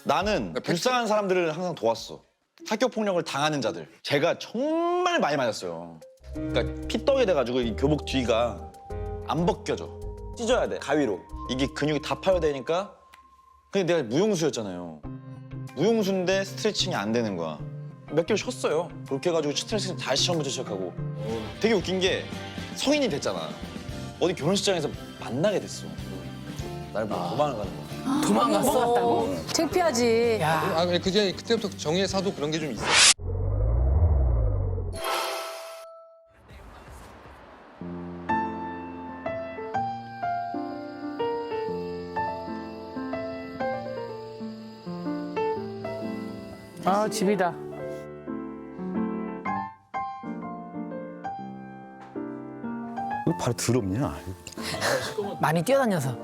나는 불쌍한 사람들을 항상 도왔어. 학교 폭력을 당하는 자들. 제가 정말 많이 맞았어요. 그러니까 피떡이 돼가지고 이 교복 뒤가 안 벗겨져. 찢어야 돼, 가위로. 이게 근육이 다 파열되니까. 근데 내가 무용수였잖아요. 무용수인데 스트레칭이 안 되는 거야. 몇 개월 쉬었어요. 그렇게 해가지고 스트레칭 다시 처음부터 시작하고. 되게 웃긴 게 성인이 됐잖아. 어디 결혼식장에서 만나게 됐어. 날 보고 도망을 가는 거야. 도망갔어. 창피하지. 아, 그때부터 정의의 사도 그런 게 좀 있어. 아, 집이다. 왜 발이 더럽냐? 많이 뛰어다녀서.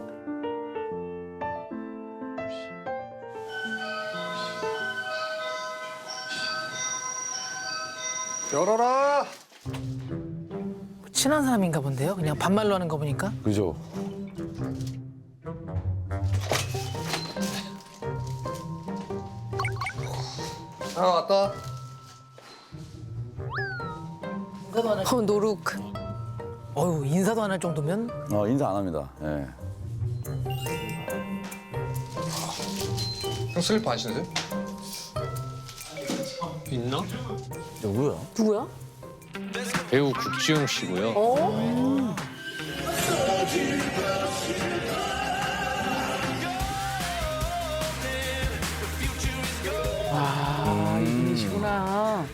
열어라. 친한 사람인가 본데요? 그냥 반말로 하는 거 보니까. 그죠? 아, 왔다. 노룩. 어휴, 인사도 안 할 정도면. 인사 안 합니다. 예. 형 슬리퍼 안 신으세요? 있나? 누구야? 누구야? 배우 국지용 씨고요. 아, 이분이시구나.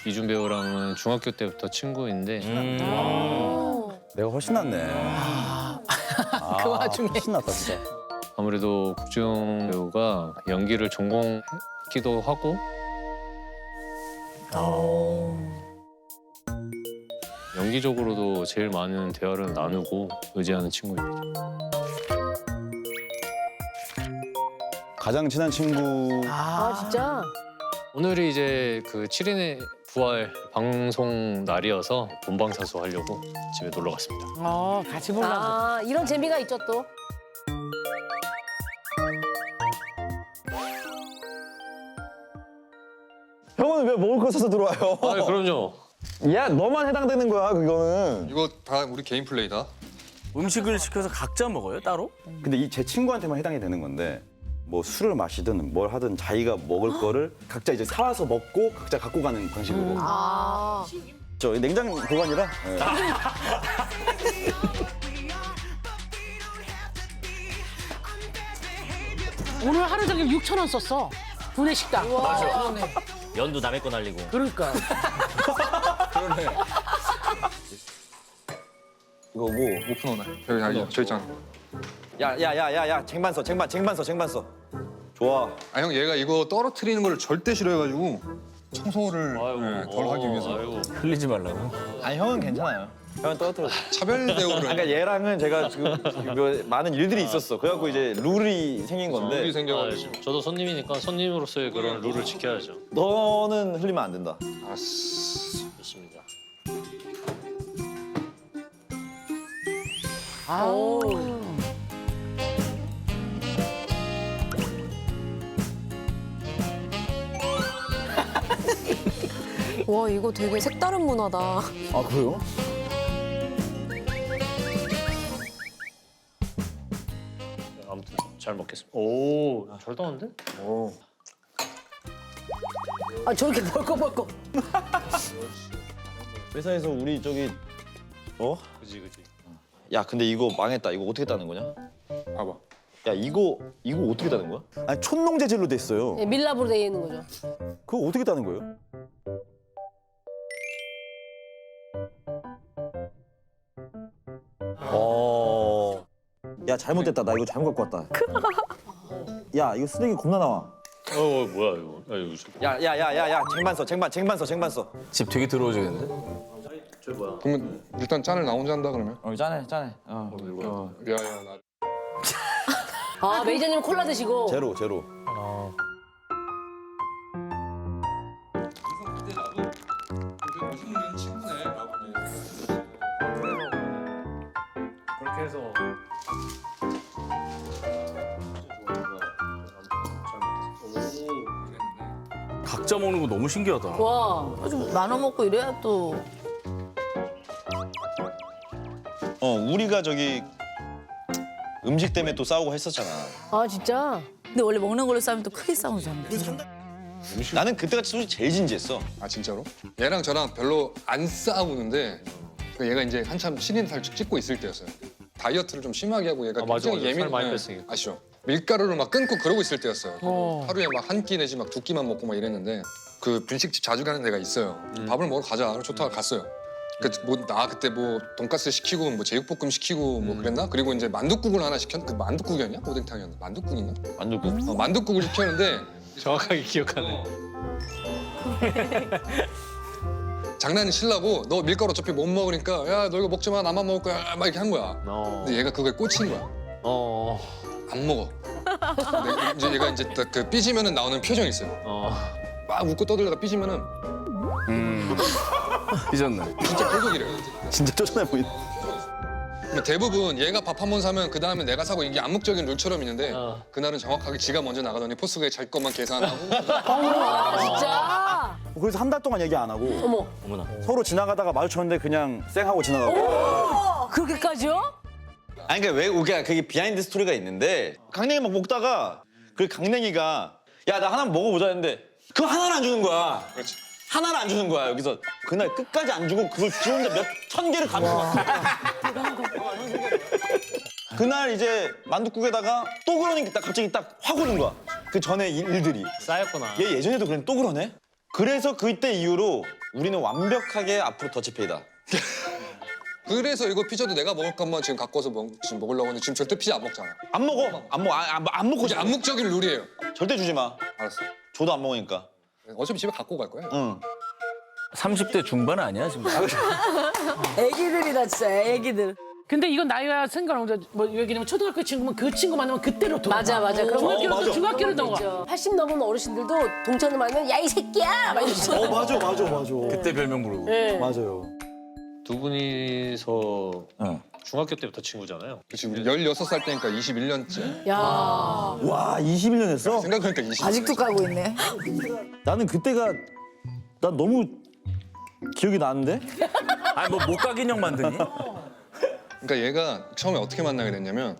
이준 배우랑은 중학교 때부터 친구인데 내가 훨씬 낫네. 그 와중에. 훨씬 낫다 진짜. 아무래도 국지용 배우가 연기를 전공했기도 하고 연기적으로도 제일 많은 대화를 나누고 의지하는 친구입니다. 가장 친한 친구. 아, 진짜? 오늘이 이제 그 7인의 부활 방송 날이어서 본방사수 하려고 집에 놀러 갔습니다. 같이 보려고. 아, 이런 재미가 있죠, 또. 형은 왜 먹을 거 사서 들어와요? 아, 그럼요. 야, 너만 해당되는 거야, 그거는. 이거 다 우리 개인 플레이다. 음식을 시켜서 각자 먹어요 따로? 근데 이 제 친구한테만 해당이 되는 건데 뭐 술을 마시든 뭘 하든 자기가 먹을 거를 각자 이제 사와서 먹고 각자 갖고 가는 방식으로. 아. 저 냉장 보관이라. 예. 오늘 하루 종일 6,000원 썼어. 분해 식당. 맞아. 연도 남의 거 날리고. 그러니까. 그러네. 이거고. 오픈 오늘. 여기 알죠? 저 있잖아. 야, 쟁반 써. 좋아. 아, 형 얘가 이거 떨어뜨리는 걸 절대 싫어해가지고 청소를 덜 하기 위해서 아이고. 흘리지 말라고. 아니, 형은 괜찮아요. 형은 떨어뜨려. 차별 대우를. 그러니까 얘랑은 제가 지금 뭐 많은 일들이 있었어. 그래갖고 이제 룰이 생긴 건데. 룰이 아, 생겨가지고. 저도 손님이니까 손님으로서의 그런 룰을 지켜야죠. 너는 흘리면 안 된다. 아씨. 좋습니다. 와, 이거 되게 색다른 문화다. 아 그래요? 아무튼 잘 먹겠습니다. 오, 잘 떠는데? 아, 저렇게 벌컥벌컥. 회사에서 우리 저기 그지. 야, 근데 이거 망했다. 이거 어떻게 따는 거냐? 봐봐. 야, 이거 어떻게 따는 거야? 아니 촌농 재질로 돼 있어요. 네, 밀랍으로 되어 있는 거죠. 그거 어떻게 따는 거예요? 야, 잘못됐다. 나 이거 잘못 갖고 왔다. 야, 이거 쓰레기 겁나 나와. 뭐야 이거? 아, 이거 야, 쟁반 써. 집 되게 더러워지겠는데? 그러면 일단 짠을 나 혼자 한다 그러면? 짠해. 야야 나. 아, 매니저님 콜라 드시고. 제로. 그렇게 해서 각자 먹는 거 너무 신기하다. 와, 좀 나눠 먹고 이래야 또. 우리가 저기 음식 때문에 또 싸우고 했었잖아. 아 진짜? 근데 원래 먹는 걸로 싸우면 또 크게 싸우잖아. 나는 그때가 솔직히 제일 진지했어. 아 진짜로? 얘랑 저랑 별로 안 싸우는데 얘가 이제 한참 신인 살 찍고 있을 때였어요. 다이어트를 좀 심하게 하고 얘가 아, 맞아, 굉장히 맞아. 살 많이 예, 뺐으니까. 아시죠? 밀가루를 막 끊고 그러고 있을 때였어요. 하루에 막 한 끼 내지 막 두 끼만 먹고 막 이랬는데 그 분식집 자주 가는 데가 있어요. 밥을 먹으러 가자. 그래서 좋다고 갔어요. 나 그때 뭐 돈가스 시키고 뭐 제육볶음 시키고 뭐 그랬나? 그리고 이제 만둣국을 하나 시켰는데 그 만둣국이었냐? 오뎅탕이었나? 만둣국인가? 만두국. 만둣국을 시켰는데 정확하게 기억하네. 장난이 치려고 너 밀가루 어차피 못 먹으니까 야 너 이거 먹지 마 나만 먹을 거야 막 이렇게 한 거야. 근데 얘가 그거에 꽂힌 거야. 안 먹어. 근데 이제 얘가 이제 딱 그 삐지면은 나오는 표정이 있어요. 막 웃고 떠들다가 삐지면은 삐졌네. 진짜 꼴보기래요. 진짜 쪼잔해 보이네. 대부분 얘가 밥 한 번 사면 그 다음에 내가 사고 이게 암묵적인 룰처럼 있는데 그날은 정확하게 지가 먼저 나가더니 포스가 잘 것만 계산하고 진짜? 그래서 한 달 동안 얘기 안 하고 어머. 어머나. 서로 지나가다가 마주쳤는데 그냥 쌩하고 지나가고. 그렇게까지요? 아니 그러니까 왜 우리가 그게 비하인드 스토리가 있는데 강냉이 막 먹다가 그 강냉이가 야 나 하나 먹어보자 했는데 그거 하나를 안 주는 거야. 그렇지. 하나를 안 주는 거야. 여기서 그날 끝까지 안 주고 그걸 지 혼자 몇 천 개를 가지고 왔어. 그날 이제 만둣국에다가 또 그러니까 딱 갑자기 딱 확 오는 거야. 그 전에 일들이. 쌓였구나. 얘 예전에도 그랬는데 또 그러네? 그래서 그때 이후로 우리는 완벽하게 앞으로 더치페이다. 그래서 이거 피자도 내가 먹을 것만 지금 갖고 와서 지금 먹으려고 하는데 지금 절대 피자 안 먹잖아. 안 먹어. 안 먹고 이게 싶어. 암묵적인 룰이에요. 절대 주지 마. 알았어. 줘도 안 먹으니까. 어차피 집에 갖고 갈 거야. 응. 30대 중반 아니야 지금? 애기들이다 진짜 애기들. 근데 이건 나이와 상관없어. 뭐 예를 들면 초등학교 친구면 그 친구 만나면 그때로 돌아. 맞아, 맞아. 그런 거 중학교로 맞아. 또 중학교로 넘어가. 80 넘은 어르신들도 동천을 만나면 야 이 새끼야! 막 이러시죠. 맞아. 그때 별명 부르고. 네. 맞아요. 두 분이서 중학교 때부터 친구잖아요. 그치, 우리 16살 때니까 21년째. 야. 와 21년 했어? 생각하니까 20년. 아직도 까고 있네. 나는 그때가 난 너무 기억이 나는데? 아니 뭐 못 가긴 형 만드니? 그러니까 얘가 처음에 어떻게 만나게 됐냐면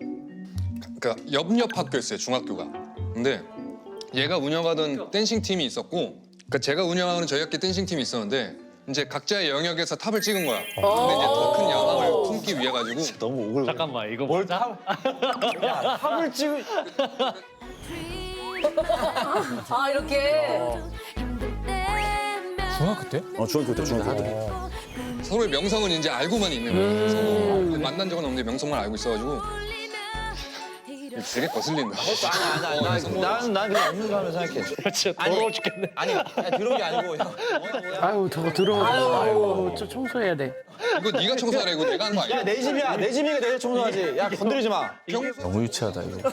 그러니까 옆 학교였어요, 중학교가. 근데 얘가 운영하던 댄싱 팀이 있었고 그러니까 제가 운영하는 저희 학교 댄싱 팀이 있었는데 이제 각자의 영역에서 탑을 찍은 거야. 근데 이제 더 큰 야망을 품기 위해 가지고 너무 오글거려. 잠깐만 이거 뭘 다? 합을 찍을. 아 이렇게. 중학교 때? 중학교 때 서로의 명성은 이제 알고만 있는 거예요. 서로. 만난 적은 없는데 명성만 알고 있어가지고 되게 거슬린다. 난 그냥 없는 거 하면 생각해. 진짜 더러워 죽겠네. 아니 그런 게 아니고 형. 아유 저거 들어오고. 아유 저 청소해야 돼. 이거 네가 청소하라 이거 내가 하는 거 아니야? 야 내 집이야. 내 집이니까 내가 청소하지. 야 건드리지 마. 너무 유치하다 이거.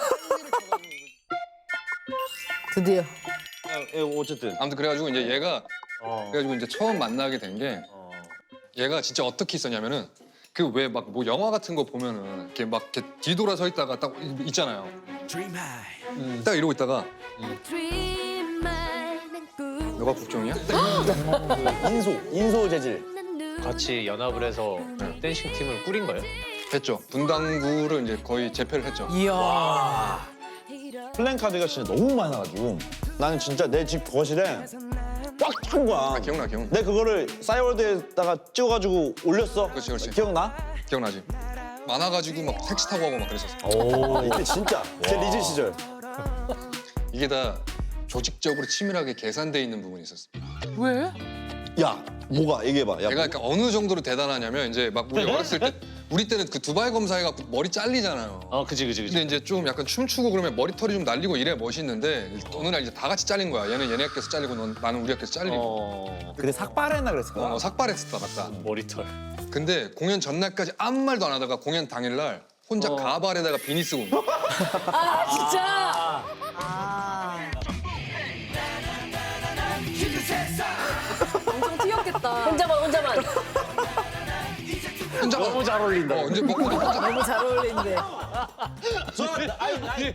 드디어. 어쨌든. 아무튼 그래가지고 이제 얘가 그래가지고 이제 처음 만나게 된 게 얘가 진짜 어떻게 있었냐면은 그 왜 막 뭐 영화 같은 거 보면은 이렇게 막 이렇게 뒤돌아서 있다가 딱 있잖아요. 딱 이러고 있다가 너가 국정이야? 인소 재질. 같이 연합을 해서 댄싱 팀을 꾸린 거예요? 했죠. 분당구를 이제 거의 재패를 했죠. 플랜카드가 진짜 너무 많아가지고 나는 진짜 내 집 거실에 꽉 찬 거야. 아, 기억나. 내 그거를 싸이월드에다가 찍어가지고 올렸어. 그렇지. 기억나? 기억나지? 많아가지고 막 택시 타고 가고 막 그랬었어. 오 이때 진짜 제 리즈 시절. 이게 다 조직적으로 치밀하게 계산돼 있는 부분이 있었어. 왜? 야 뭐가 얘기해봐. 야, 내가 그러니까 어느 정도로 대단하냐면 이제 막 우리 어렸을 때 우리 때는 그 두바이 검사해갖고 머리 잘리잖아요. 그지. 근데 이제 좀 약간 춤추고 그러면 머리털이 좀 날리고 이래야 멋있는데 어느 날 이제 다 같이 잘린 거야. 얘는 얘네 학교에서 잘리고 나는 우리 학교에서 잘리고. 그때 삭발했나 그랬을 거야. 삭발했었다 맞다. 머리털. 근데 공연 전날까지 아무 말도 안 하다가 공연 당일날 혼자 가발에다가 비니 쓰고 온 거야. 아 진짜. 엄청 튀었겠다. 혼자만. 혼자 너무 잘 어울린다. 이제 먹고 혼자 너무 잘 어울린대.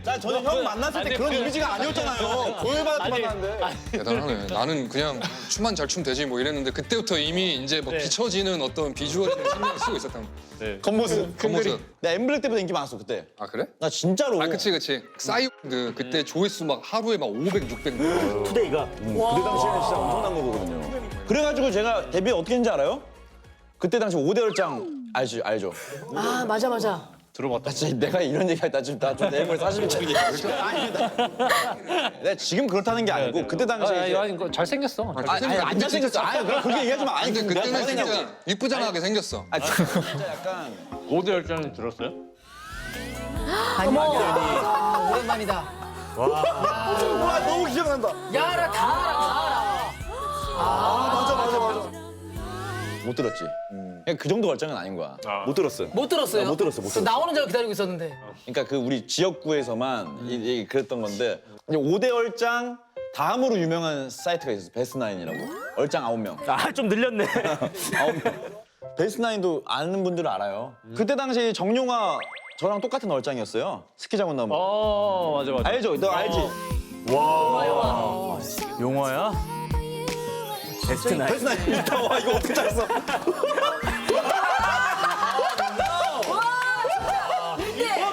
나 전에 형 만났을 때 그런 이미지가 아니었잖아요. 고열받았게 만났는데. 대단하네. 나는 그냥 춤만 잘 추면 되지 뭐 이랬는데 그때부터 이미 이제 뭐 비춰지는 어떤 비주얼에 대한 신경을 쓰고 있었던. 겉모습. 겉모습. 나 엠블랙 때부터 인기 많았어 그때. 아 그래? 나 진짜로. 아 그치. 싸이월드 그때 조회수 막 하루에 막 500, 600. 투데이가 그때 당시에는 진짜 엄청난 거거든요. 그래가지고 제가 데뷔 어떻게 했는지 알아요? 그때 당시 5대 열장 알죠? 아 맞아. 나 진짜 내가 이런 얘기할 때 지금 나좀 내물 사실 저기 아니다. 내가 지금 그렇다는 게 아니고 그때 당시에 이제- 아니 이거 잘생겼어. 아니 안 잘생겼어. 아니 그럼 그렇게 얘기하지 마. 아니 근데 내가 그때는 잘생겼냐고. 진짜 이쁘장하게 생겼어. 아 진짜 약간 5대 열장님 들었어요? 오랜만이다. 와 너무 기억난다. 야 나 다 알아. 맞아. 못 들었지. 그냥 그 정도 결정은 아닌 거야. 못 들었어요. 못 들었어요? 못 들었어. 나오는 줄 알고 기다리고 있었는데. 그러니까 그 우리 지역구에서만 그랬던 건데 이제 5대 얼짱 다음으로 유명한 사이트가 있었어. 베스트나인이라고. 얼짱 9명. 아, 좀 늘렸네. 9명. 베스트나인도 아는 분들은 알아요. 그때 당시 정용화 저랑 똑같은 얼짱이었어요. 스키장 온나무. 맞아. 알죠? 너 알지? 용화야? 베스트나인. 베스트나인 있다. 와 이거 어떻게 잘했어?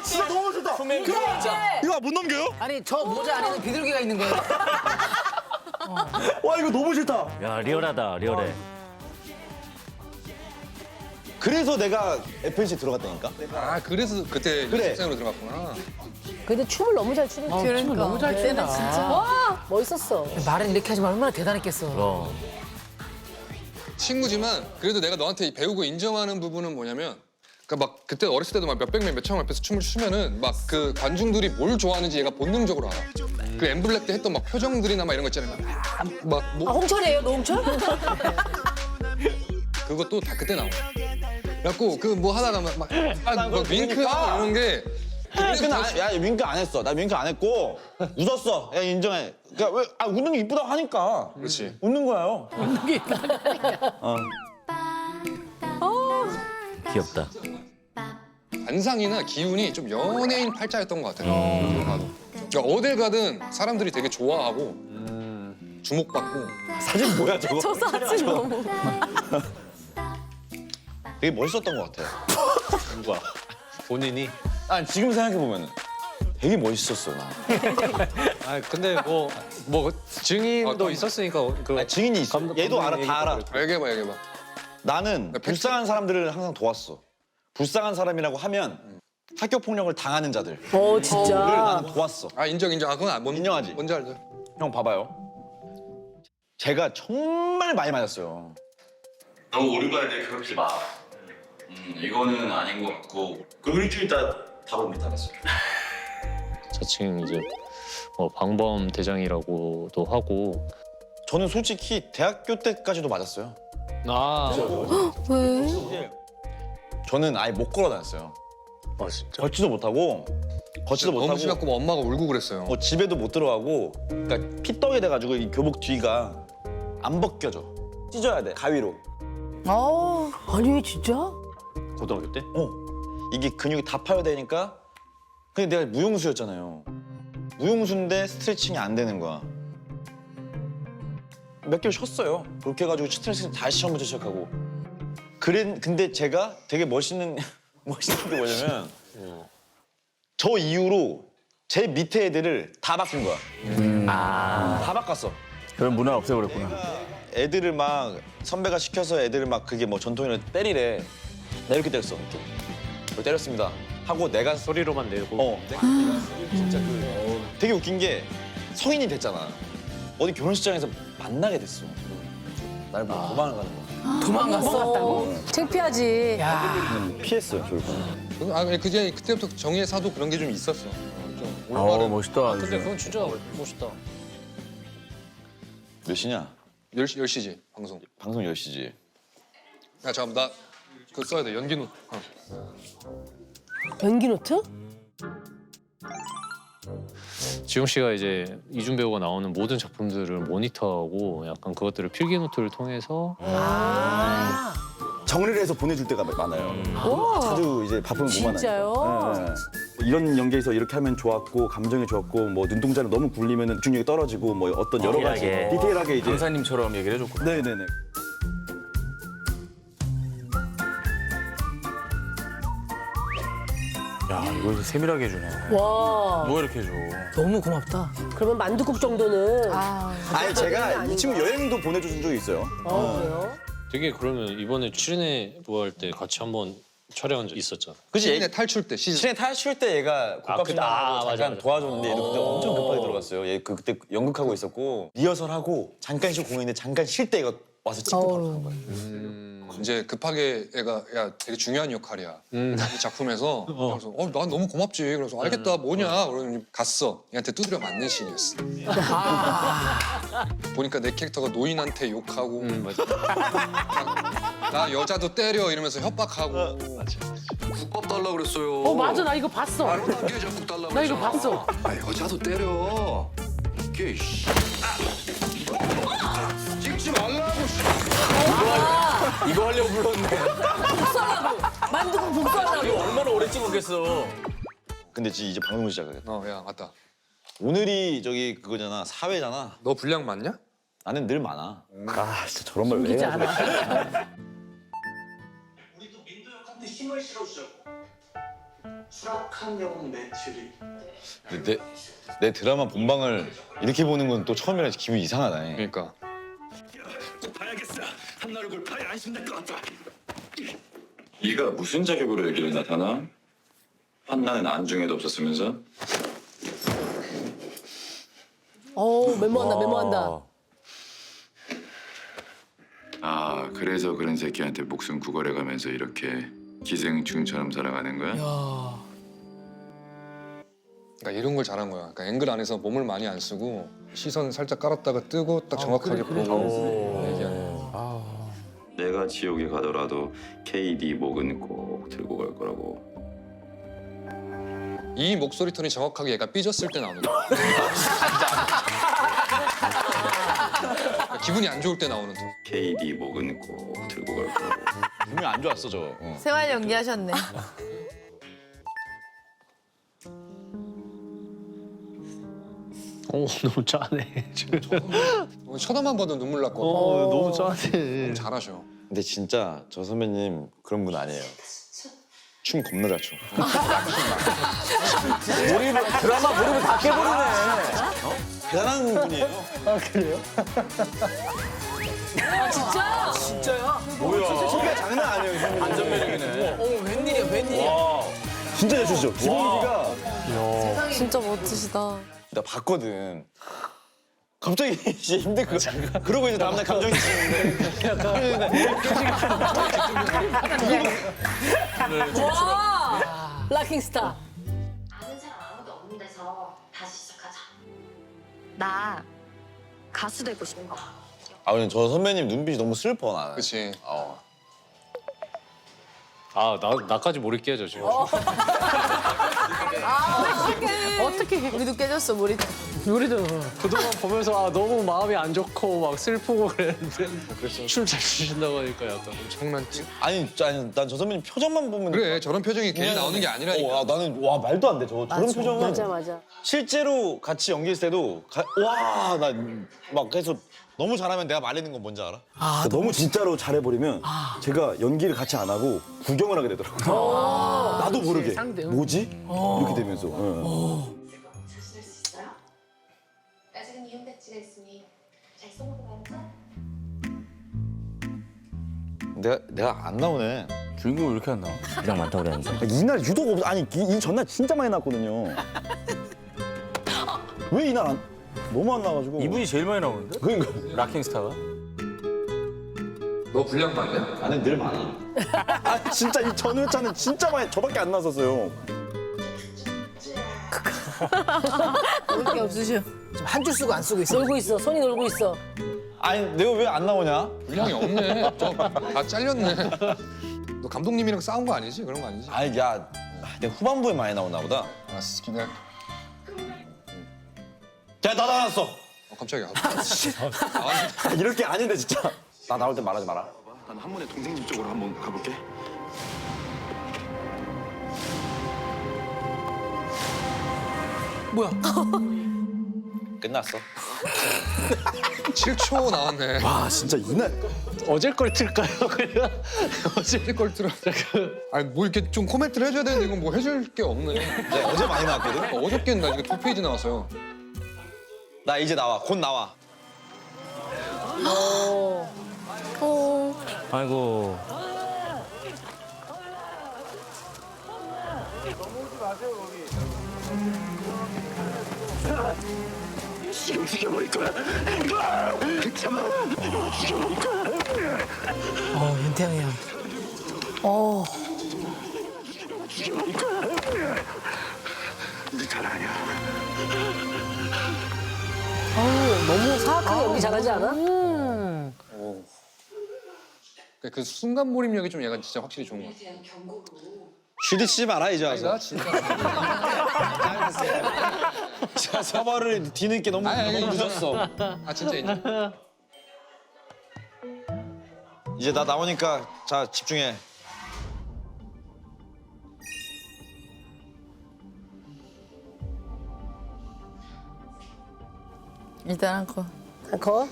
진짜 너무 좋다. 이거 못 넘겨요? 아니 저 모자 안에는 비둘기가 있는 거예요. 와 이거 너무 싫다. 야, 리얼하다, 리얼해. 그래서 내가 FNC 들어갔다니까. 아 그래서 그때 그래. 연습생으로 들어갔구나. 근데 춤을 너무 잘 추는 춤을 너무 잘 추다. 와 멋있었어. 말은 이렇게 하지만 얼마나 대단했겠어. 친구지만 그래도 내가 너한테 배우고 인정하는 부분은 뭐냐면 그러니까 막 그때 어렸을 때도 막 몇백 명, 몇천 명 앞에서 춤을 추면은 막 그 관중들이 뭘 좋아하는지 얘가 본능적으로 알아. 그 엠블랙 때 했던 막 표정들이나 막 이런 거 있잖아요. 뭐 홍철이에요, 노홍철? 그것도 다 그때 나와. 그래갖고 그 뭐 하다가 막 윙크하고 이런 게 야 윙크 안 했어. 나 윙크 안 했고 웃었어. 야 인정해. 그러니까 왜 웃는 게 이쁘다고 하니까. 그렇지. 웃는 거예요. 귀엽다. 관상이나 기운이 좀 연예인 팔자였던 것 같아요. 나도. 그러니까 어딜 가든 사람들이 되게 좋아하고 주목받고. 사진 뭐야 저거? 저 사진 너무. 되게 멋있었던 것 같아요. 누가? 본인이? 아 지금 생각해 보면 되게 멋있었어 나. 아 근데 뭐 증인도 있었으니까 그 아니, 증인이 있어. 얘도 알아, 다 알아. 얘기해봐. 나는 불쌍한 사람들을 항상 도왔어. 불쌍한 사람이라고 하면 학교 폭력을 당하는 자들을 진짜. 나는 도왔어. 아 인정. 아 그건 인정하지? 뭔지 알죠. 형 봐봐요. 제가 정말 많이 맞았어요. 너무 오른발들 괴롭히지 마. 이거는 아닌 것 같고. 그리고 일주일 있다 답을 못 알았어요. 자칭 이제 방범 대장이라고도 하고. 저는 솔직히 대학교 때까지도 맞았어요. 왜? 저는 아예 못 걸어 다녔어요. 진짜? 걷지도 못하고 너무 심했고 엄마가 울고 그랬어요. 집에도 못 들어가고 그러니까 피떡이 돼가지고 이 교복 뒤가 안 벗겨져. 찢어야 돼 가위로. 아니 진짜? 고등학교 때? 이게 근육이 다 파열되니까. 근데 내가 무용수였잖아요. 무용수인데 스트레칭이 안 되는 거야. 몇 개월 쉬었어요. 그렇게 해가지고 스트레칭 다시 처음부터 시작하고. 근데 제가 되게 멋있는 게 뭐냐면 저 이후로 제 밑에 애들을 다 바꾼 거야. 다 바꿨어. 그런 문화 없애버렸구나. 애들을 막 선배가 시켜서 애들을 막 그게 뭐 전통이라 때리래. 나 이렇게 때렸어. 이렇게. 때렸습니다. 하고 내가 소리로만 내고. 내가 진짜 되게 웃긴 게 성인이 됐잖아. 어디 결혼식장에서 만나게 됐어. 날 보고 도망을 가는 거야. 도망갔어. 창피하지. 피했어요, 저를. 그때부터 정의의 사도 그런 게 좀 있었어. 좀 올바른. 멋있다. 근데 그건 진짜 멋있다. 몇 시냐? 10시지 방송. 방송 10시지. 야 잠깐 나 그거 써야 돼 연기 노트. 연기 노트? 지용 씨가 이제 이준 배우가 나오는 모든 작품들을 모니터하고 약간 그것들을 필기 노트를 통해서 정리를 해서 보내줄 때가 많아요. 자주 이제 바쁜 못 만나니까. 진짜요? 네. 이런 연기에서 이렇게 하면 좋았고 감정이 좋았고 뭐 눈동자를 너무 굴리면 집중력이 떨어지고 뭐 어떤 여러 가지 디테일하게. 디테일하게 이제 강사님처럼 얘기를 해줬구나. 네네네. 야, 이걸 세밀하게 해주네. 와 뭐 이렇게 해줘. 너무 고맙다. 그러면 만두국 정도는 아니 제가 이 친구 여행도 보내준 적이 있어요. 그래요? 되게 그러면 이번에 출연해 부할 때 같이 한번 촬영한 적 있었잖아. 그치? 시즌에 탈출 때 시즌. 실내 탈출 때 얘가 국밥 그때- 수당하고 맞아, 잠깐 맞아. 도와줬는데 얘도 그때 엄청 급하게 들어갔어요. 얘 그때 연극하고 있었고 리허설하고 잠깐 쉬고 공연인데 잠깐 쉴 때 얘가 와서 찍고 바로 간 거예요. 이제 급하게 애가 야 되게 중요한 역할이야 이 작품에서 그래서 난 너무 고맙지 그래서 알겠다 뭐냐 그러더니 갔어 얘한테 두드려 맞는 씬이었어 보니까 내 캐릭터가 노인한테 욕하고 나 여자도 때려 이러면서 협박하고 국밥 달라 그랬어요. 맞아 나 이거 봤어. 나게 자꾸 달라 나 이거 봤어. 아 여자도 때려. 이게 씨. 찍지 말라고. 이거 하려고 불렀네. 만두국 복수하려고. 이거 얼마나 오래 찍었겠어. 근데 이제 방송 시작하겠다. 야 맞다 오늘이 저기 그거잖아 사회잖아. 너 분량 맞냐? 나는 늘 많아. 아 진짜 저런 말 왜 웃기지 해야 돼? 않아? 우리도 민도 형한테 힘을 실어주자고. 수락한 영웅 매튜리. 근데 내 드라마 본방을 이렇게 보는 건 또 처음이라서 기분이 이상하네. 그러니까 봐야겠어. 한 얼굴 봐야 안심될 것 같아. 네가 무슨 자격으로 여기를 나타나? 한나는 안중에도 없었으면서? 메모한다 메모한다. 아 그래서 그런 새끼한테 목숨 구걸해가면서 이렇게 기생충처럼 살아가는 거야? 그러니까 이런 걸 잘한 거야 그러니까 앵글 안에서 몸을 많이 안 쓰고 시선 살짝 깔았다가 뜨고 딱 정확하게 보고 얘기하는 내가 지옥에 가더라도 KD 목은 꼭 들고 갈 거라고. 이 목소리 톤이 정확하게 얘가 삐졌을 때 나오는 거야 기분이 안 좋을 때 나오는 톤 KD 목은 꼭 들고 갈 거라고. 분명히 안 좋았어 저거. 생활 연기하셨네. 너무 짜네. 쳐다만 봐도 눈물 났고 너무 짜네. 잘하셔 근데 진짜 저 선배님 그런 분 아니에요. 춤 겁나 잘 춰. 드라마 몰입을 다 깨버리네. 대단한 분이에요. 진짜? 진짜야? 소리가 장난 아니에요. 선배님. 안전 매력이네. 웬일이야 웬일이야? 진짜 잘 추시죠. 기본기가 진짜 멋지시다. 나 봤거든. 갑자기 이제 힘들 거. 그러고 이제 다음날 감정이 와 락킹스타. 아는 사람 아무도 없는 데서 다시 시작하자. 나 가수 되고 싶은 거. 아 근데 저 선배님 눈빛이 너무 슬퍼 나는. 그치 나까지 몰입 깨져 지금. 어떻게 우리도 깨졌어 우리. 우리도 그동안 보면서 너무 마음이 안 좋고 막 슬프고 그랬는데 춤 잘 추신다고 하니까 약간 장난치 아니 난 저 선배님 표정만 보면 그래 저런 표정이 괜히 나오는 게 아니라니까 나는 와 말도 안 돼. 저런 표정은 맞아. 실제로 같이 연기했을 때도 와 나 막 계속 너무 잘하면 내가 말리는 건 뭔지 알아? 너무 진짜로 잘해버리면 제가 연기를 같이 안 하고 구경을 하게 되더라고요. 나도 모르게 상대. 뭐지? 이렇게 되면서. 자신할 수 있어요? 아직은 이혼 배지가 있으니 잘 써먹어봐야죠. 내가 안 나오네. 주인공 왜 이렇게 안 나와? 그냥 많다 그랬는데. 이날 유독 없어. 아니 이 전날 진짜 많이 나왔거든요. 왜 이날 안? 너무 안 나와가지고. 이분이 제일 많이 나오는데? 그러니까. 락킹스타가? 너 분량 맞냐? 나는 늘 많아. 아 진짜 이 전회차는 진짜 많이 저밖에 안 나섰어요. 그럴 게 없으셔. 지금 한 줄 쓰고 안 쓰고 있어. 놀고 있어. 손이 놀고 있어. 아니 내가 왜 안 나오냐? 분량이 없네 다 잘렸네 너 감독님이랑 싸운 거 아니지? 그런 거 아니지? 아니 야 내가 후반부에 많이 나오나 보다. 알았어 기다려 야 나 나왔어. 깜짝이야 이럴 게 아닌데 진짜. 나 나올 때 말하지 마라. 난 한 번에 동생님 쪽으로 한번 가볼게. 뭐야? 끝났어. 7초 나왔네. 와 진짜 이날 어제 걸 틀까요? 그냥 어제 걸 들어. 아니 뭐 이렇게 좀 코멘트를 해줘야 되는데 이건 뭐 해줄 게 없네. 네, 어제 많이 나왔거든. 어저께는 나 지금 2페이지 나왔어요. 나 이제 나와. 곧 나와. 아이고. 지금 죽여버릴 거야. 참아. 죽여버릴 거야. 윤태형이야. 죽여버릴 거야. 네 잘하냐. 너무 사악하게 연기 잘하지 않아? 그 순간 몰입력이 좀 얘가 진짜 확실히 좋은 것 같아. 쉬리치지 마라 이제 와서. 나 진짜. 자, 서버를 뒤늦게 너무 늦었어. 아 진짜 인정. 이제 나 나오니까 자 집중해. 일단 한거 거?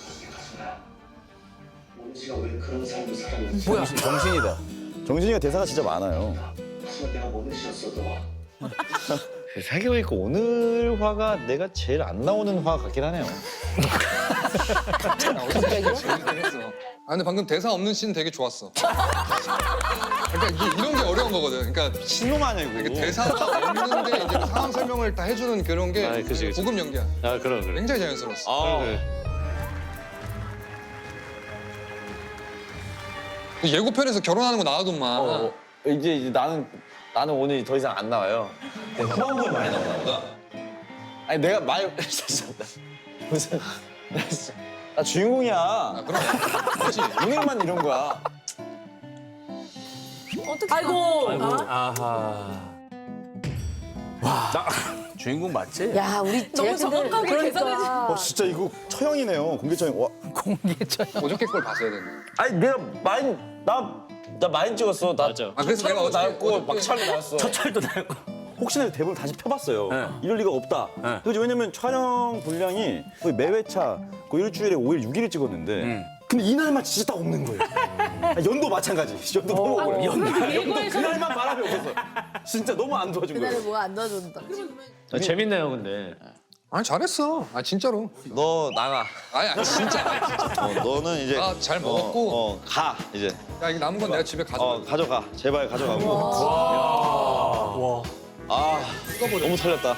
정신이다. 정신이가 대사가 진짜 많아요. 생각해보니까 오늘 화가 내가 제일 안 나오는 화 같긴 하네요. 아 근데 방금 대사 없는 씬 되게 좋았어. 그러니까 이런 게 어려운 거거든. 그러니까 신놈하냐 이거. 이게 대사가 없는데 이제 상황 설명을 다 해주는 그런 게 아, 그치, 그치. 고급 연기야. 아 그래. 굉장히 자연스러웠어. 아, 그래. 예고편에서 결혼하는 거 나와도만. 이제 나는 오늘 더 이상 안 나와요. 후반부에 많이 나오나 보다. 아니 내가 많이 무슨 나 주인공이야. 아, 그럼. 그렇지. 오늘만 이런 거야. 어떻게? 아이고. 아하. 와. 나 주인공 맞지? 야 우리 너무 정확하게 계산해. 진짜 이거 처형이네요. 공개 처형. 와. 어저께 걸 봤어야 되네. 아니 내가 나 많이 찍었어. 나 맞아. 아 그래서 내가 어저께 나였고 막차도 나왔어. 철도 나고. 혹시나 대본을 다시 펴봤어요. 네. 이럴 리가 없다. 네. 그죠? 왜냐면 촬영 분량이 거의 매회차 거의 일주일에 5일, 6일을 찍었는데 근데 이날만 진짜 딱 없는 거예요. 연도 마찬가지. 연도 너무 억울해. 연도 그날만 바람이 없어서. 진짜 너무 안 도와준 거예요. 뭐가 안 도와준다. 재밌네요 근데. 아니 잘했어. 아 진짜로. 너 나가. 아니 진짜. 너는 이제 잘 먹었고. 가 이제. 야 이거 남은 건 내가 집에 가져. 가져가. 제발 가져가고. 와. 아 너무 털렸다.